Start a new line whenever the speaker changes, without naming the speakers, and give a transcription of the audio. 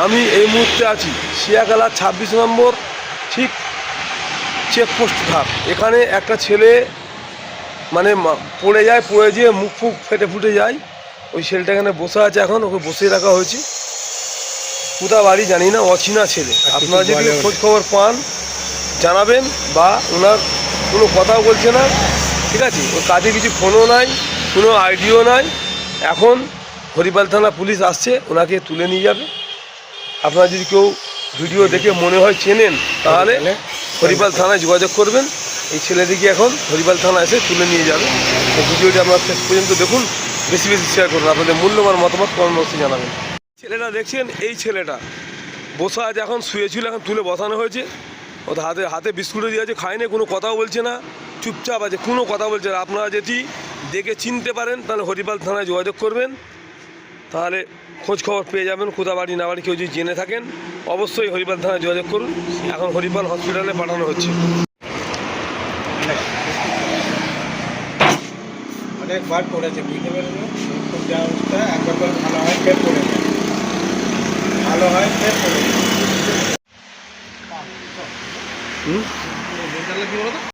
আমি এই মুহূর্তে আছি শিয়াখালা ২৬ নম্বর ঠিক চেকপোস্ট ধাপ। এখানে একটা ছেলে মানে পড়ে যায়, পড়ে যেয়ে মুখ ফুক ফেটে ফুটে যায়। ওই ছেলেটা এখানে বসে আছে, এখন ওকে বসিয়ে রাখা হয়েছে। কোথা বাড়ি জানি না, অচেনা ছেলে। আপনারা যদি খোঁজ খবর পান জানাবেন, বা ওনার কোনো কথাও বলছে না, ঠিক আছে, ওর কাছে কিছু ফোনও নাই, কোনো আইডিও নাই। এখন হরিপাল থানা পুলিশ আসছে, ওনাকে তুলে নিয়ে যাবে। আপনারা যদি কেউ ভিডিও দেখে মনে হয় চেনেন, তাহলে হরিপাল থানায় যোগাযোগ করবেন। এই ছেলেটিকে এখন হরিপাল থানা এসে তুলে নিয়ে যাবে। তো ভিডিওটি আপনারা শেষ পর্যন্ত দেখুন, বেশি বেশি শেয়ার করুন, আপনাদের মূল্যবান মতামত কমেন্ট বক্সে জানাবেন। ছেলেটা দেখছেন, এই ছেলেটা বসা আছে, এখন শুয়েছিল, এখন তুলে বসানো হয়েছে। ওর হাতে হাতে বিস্কুটও দিয়ে আছে, খায়নি, কোনো কথাও বলছে না, চুপচাপ আছে, কোনো কথা বলছে না। আপনারা যদি দেখে চিনতে পারেন তাহলে হরিপাল থানায় যোগাযোগ করবেন, তাহলে খোঁজ খবর পেয়ে যাবেন। কোথা বাড়ি না বাড়ি কেউ যদি জেনে থাকেন অবশ্যই হরিপাল থানায় যোগাযোগ করুন। এখন হরিপাল হসপিটালে পাঠানো হচ্ছে।
অনেকবার পড়েছে, বুঝতে পেরেছ, যা অবস্থা, একবার করে ভালো হয় ফের পড়ে যায়, ভালো হয় ফের পড়ে যায়।